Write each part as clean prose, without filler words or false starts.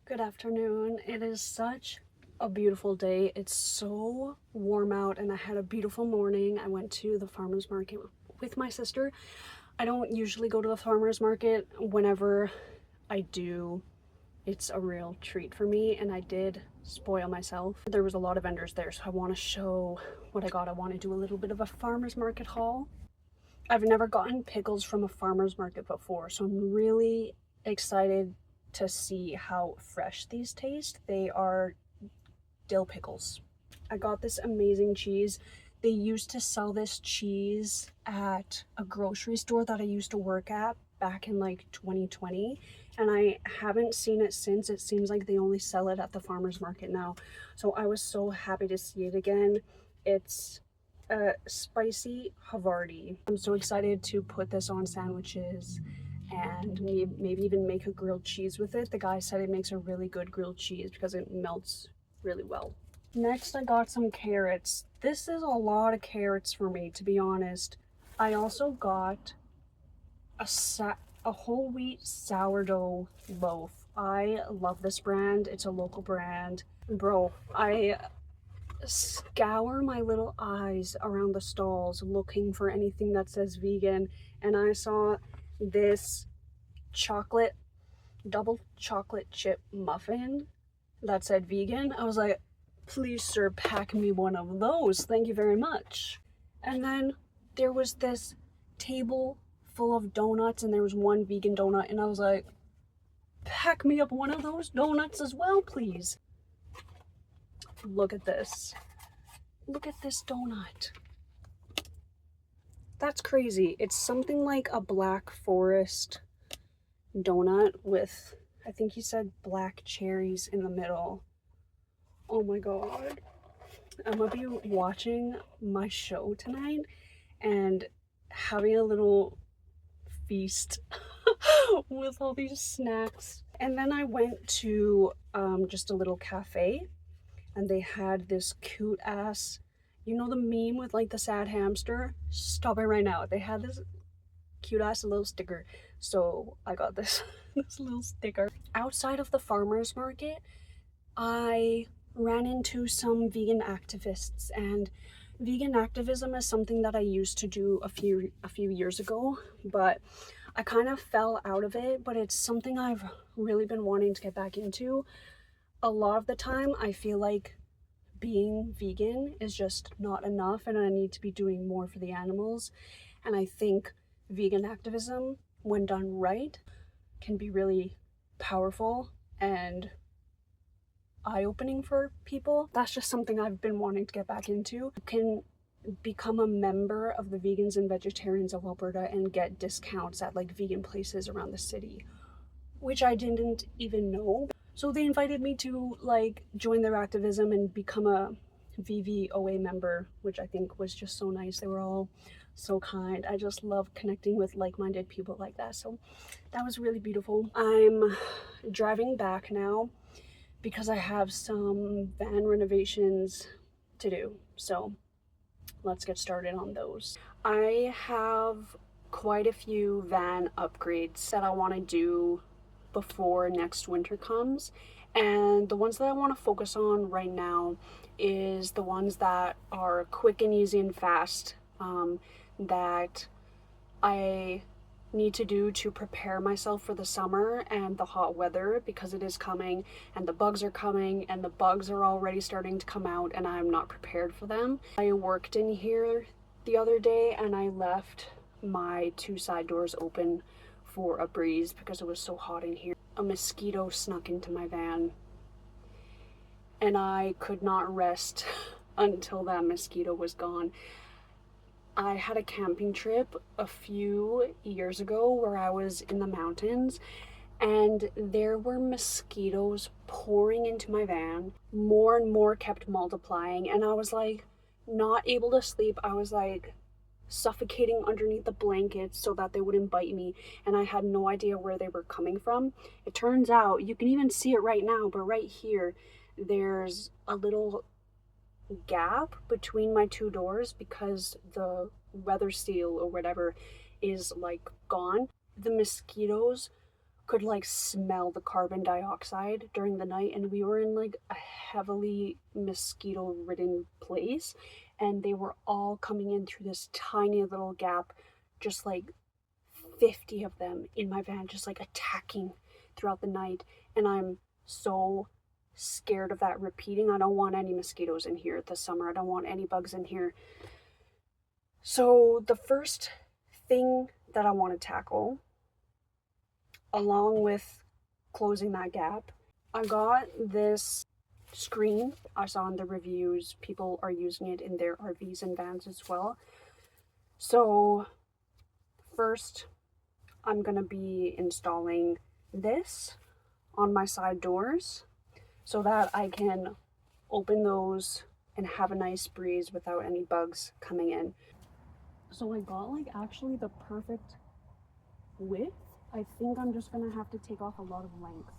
Good afternoon. It is such a beautiful day. It's so warm out and I had a beautiful morning. I went to the farmer's market with my sister. I don't usually go to the farmer's market. Whenever I do, it's a real treat for me, and I did spoil myself. There was a lot of vendors there, so I want to show what I got. I want to do a little bit of a farmer's market haul. I've never gotten pickles from a farmer's market before, so I'm really excited to see how fresh these taste. They are dill pickles. I got this amazing cheese. They used to sell this cheese at a grocery store that I used to work at back in like 2020, and I haven't seen it since. It seems like they only sell it at the farmer's market now. So I was so happy to see it again. It's spicy Havarti. I'm so excited to put this on sandwiches and maybe even make a grilled cheese with it. The guy said it makes a really good grilled cheese because it melts really well. Next, I got some carrots. This is a lot of carrots for me, to be honest. I also got a whole wheat sourdough loaf. I love this brand. It's a local brand. Bro, I scour my little eyes around the stalls looking for anything that says vegan, and I saw this double chocolate chip muffin that said vegan. I was like, please sir, pack me one of those, thank you very much. And then there was this table full of donuts, and there was one vegan donut, and I was like, pack me up one of those donuts as well, please. Look at this. Look at this donut. That's crazy. It's something like a Black Forest donut with, I think he said black cherries in the middle. Oh my god. I'm gonna be watching my show tonight and having a little feast with all these snacks. And then I went to just a little cafe, and they had this cute ass, you know the meme with like the sad hamster? Stop it right now. They had this cute ass little sticker. So I got this this little sticker. Outside of the farmer's market, I ran into some vegan activists, and vegan activism is something that I used to do a few years ago, but I kind of fell out of it. But it's something I've really been wanting to get back into. A lot of the time I feel like being vegan is just not enough, and I need to be doing more for the animals. And I think vegan activism, when done right, can be really powerful and eye-opening for people. That's just something I've been wanting to get back into. You can become a member of the Vegans and Vegetarians of Alberta and get discounts at like vegan places around the city, which I didn't even know. So they invited me to like join their activism and become a VVOA member, which I think was just so nice. They were all so kind. I just love connecting with like-minded people like that. So that was really beautiful. I'm driving back now because I have some van renovations to do. So let's get started on those. I have quite a few van upgrades that I want to do before next winter comes, and the ones that I want to focus on right now is the ones that are quick and easy and fast, that I need to do to prepare myself for the summer and the hot weather, because it is coming and the bugs are coming, and the bugs are already starting to come out and I'm not prepared for them. I worked in here the other day and I left my 2 side doors open for a breeze because it was so hot in here. A mosquito snuck into my van and I could not rest until that mosquito was gone. I had a camping trip a few years ago where I was in the mountains, and there were mosquitoes pouring into my van. More and more kept multiplying, and I was like not able to sleep. I was like suffocating underneath the blankets so that they wouldn't bite me, and I had no idea where they were coming from. It turns out, you can even see it right now, but right here there's a little gap between my 2 doors because the weather seal or whatever is like gone. The mosquitoes could like smell the carbon dioxide during the night, and we were in like a heavily mosquito ridden place, and they were all coming in through this tiny little gap, just like 50 of them in my van, just like attacking throughout the night. And I'm so scared of that repeating. I don't want any mosquitoes in here this summer. I don't want any bugs in here. So the first thing that I want to tackle, along with closing that gap, I got this screen. I saw in the reviews people are using it in their RVs and vans as well. So first, I'm gonna be installing this on my side doors so that I can open those and have a nice breeze without any bugs coming in. So I got like actually the perfect width. I think I'm just gonna have to take off a lot of length.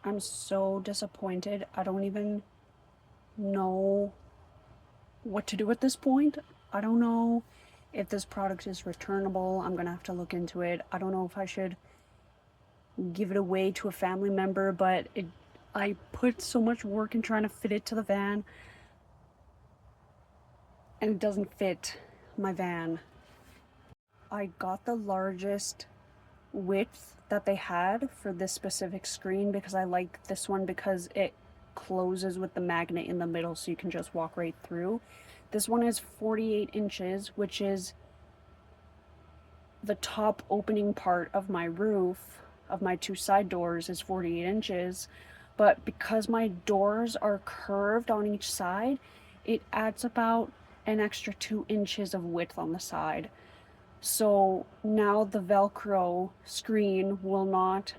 I'm so disappointed. I don't even know what to do at this point. I don't know if this product is returnable. I'm gonna have to look into it. I don't know if I should give it away to a family member, but I put so much work in trying to fit it to the van, and it doesn't fit my van. I got the largest width that they had for this specific screen because I like this one because it closes with the magnet in the middle so you can just walk right through. This one is 48 inches, which is the top opening part of my roof of my two side doors is 48 inches, but because my doors are curved on each side, it adds about an extra 2 inches of width on the side. So now the Velcro screen will not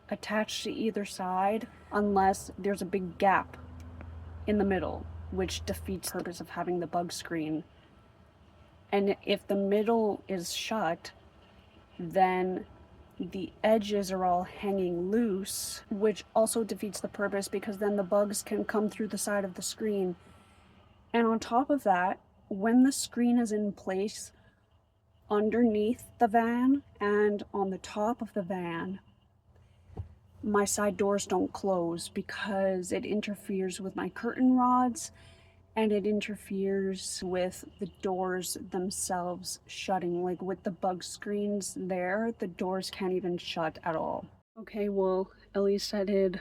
attach to either side unless there's a big gap in the middle, which defeats the purpose of having the bug screen. And if the middle is shut, then the edges are all hanging loose, which also defeats the purpose because then the bugs can come through the side of the screen. And on top of that, when the screen is in place underneath the van and on the top of the van, my side doors don't close because it interferes with my curtain rods and it interferes with the doors themselves shutting. Like with the bug screens there, the doors can't even shut at all. Okay, well, at least I did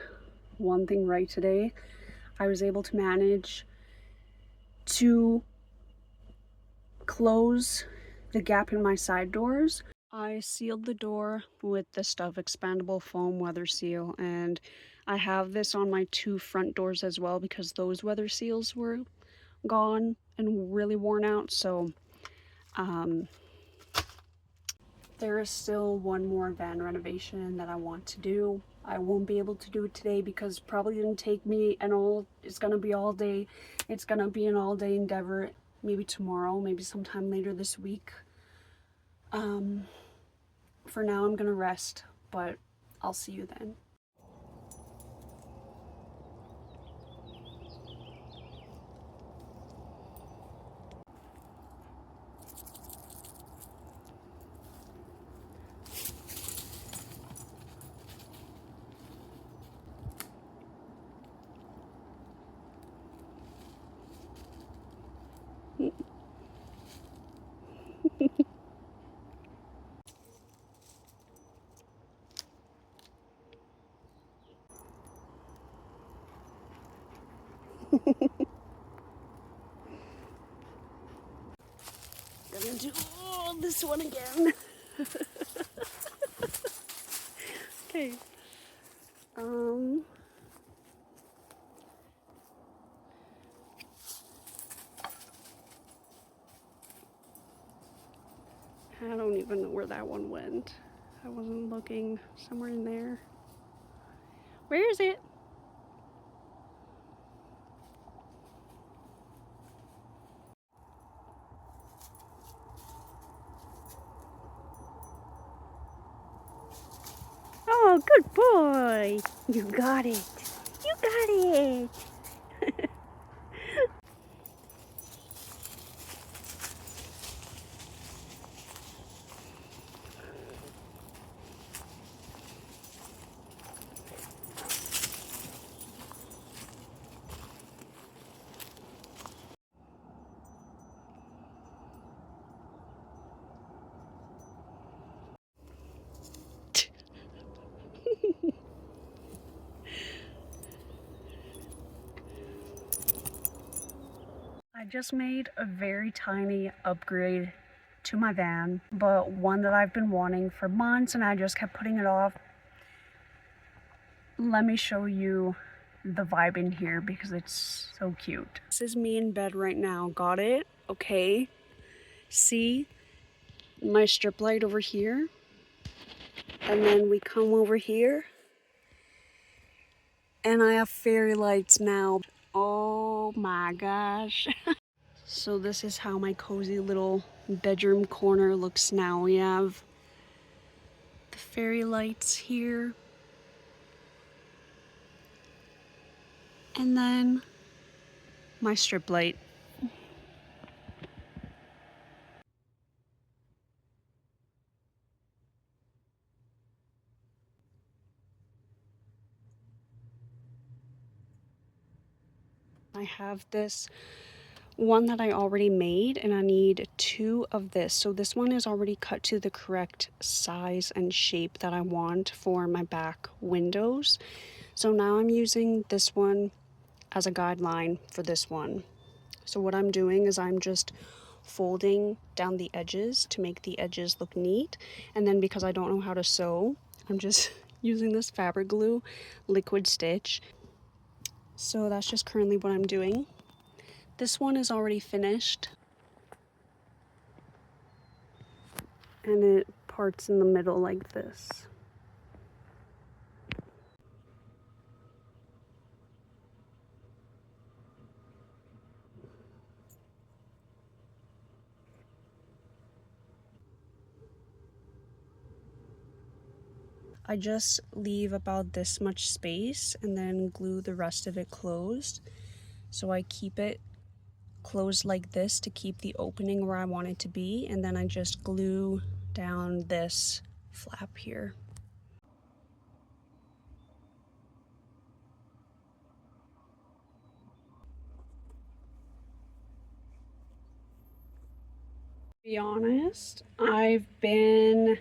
one thing right today. I was able to manage to close the gap in my side doors. I sealed the door with the Stuff expandable foam weather seal, and I have this on my two front doors as well because those weather seals were gone and really worn out. So there is still one more van renovation that I want to do. I won't be able to do it today because it probably didn't take me it's gonna be all day. It's gonna be an all-day endeavor. Maybe tomorrow, maybe sometime later this week. For now I'm gonna rest, but I'll see you then. gonna do this one again. Okay. I don't even know where that one went. I wasn't looking. Somewhere in there. Where is it? Oh, good boy. You got it. You got it. I just made a very tiny upgrade to my van, but one that I've been wanting for months and I just kept putting it off. Let me show you the vibe in here because it's so cute. This is me in bed right now. Got it? Okay. See my strip light over here? And then we come over here and I have fairy lights now. Oh my gosh. So this is how my cozy little bedroom corner looks now. We have the fairy lights here. And then my strip light. I have this one that I already made and I need 2 of this. So this one is already cut to the correct size and shape that I want for my back windows. So now I'm using this one as a guideline for this one. So what I'm doing is I'm just folding down the edges to make the edges look neat. And then because I don't know how to sew, I'm just using this fabric glue liquid stitch. So that's just currently what I'm doing. This one is already finished. And it parts in the middle like this. I just leave about this much space and then glue the rest of it closed. So I keep it closed like this to keep the opening where I want it to be, and then I just glue down this flap here. To be honest, I've been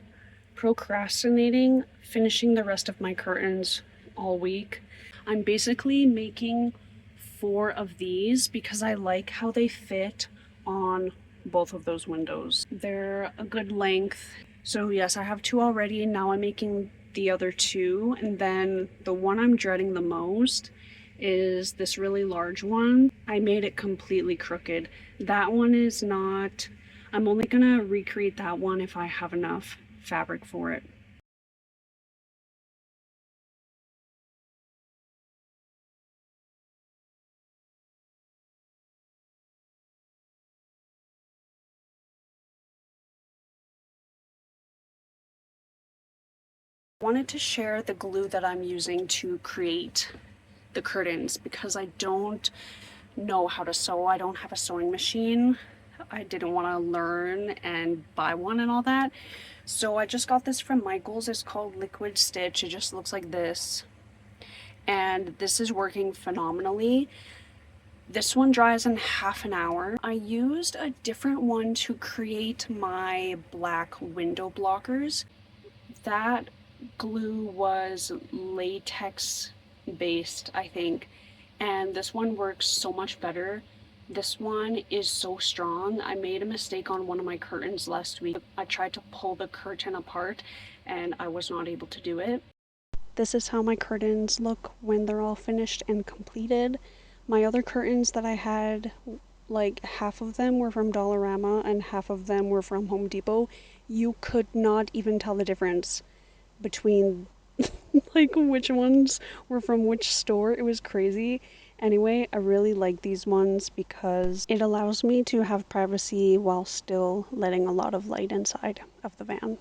procrastinating finishing the rest of my curtains all week. I'm basically making 4 of these because I like how they fit on both of those windows. They're a good length. So yes, I have 2 already. Now I'm making the other 2, and then the one I'm dreading the most is this really large one. I made it completely crooked. That one is not, I'm only gonna recreate that one if I have enough fabric for it. I wanted to share the glue that I'm using to create the curtains because I don't know how to sew. I don't have a sewing machine. I didn't want to learn and buy one and all that. So I just got this from Michael's. It's called Liquid Stitch. It just looks like this. And this is working phenomenally. This one dries in half an hour. I used a different one to create my black window blockers. That glue was latex based, I think, and this one works so much better This one is so strong. I made a mistake on one of my curtains last week. I tried to pull the curtain apart and I was not able to do it. This is how my curtains look when they're all finished and completed. My other curtains that I had, like half of them were from Dollarama and half of them were from Home Depot. You could not even tell the difference between like which ones were from which store. It was crazy. Anyway, I really like these ones because it allows me to have privacy while still letting a lot of light inside of the van.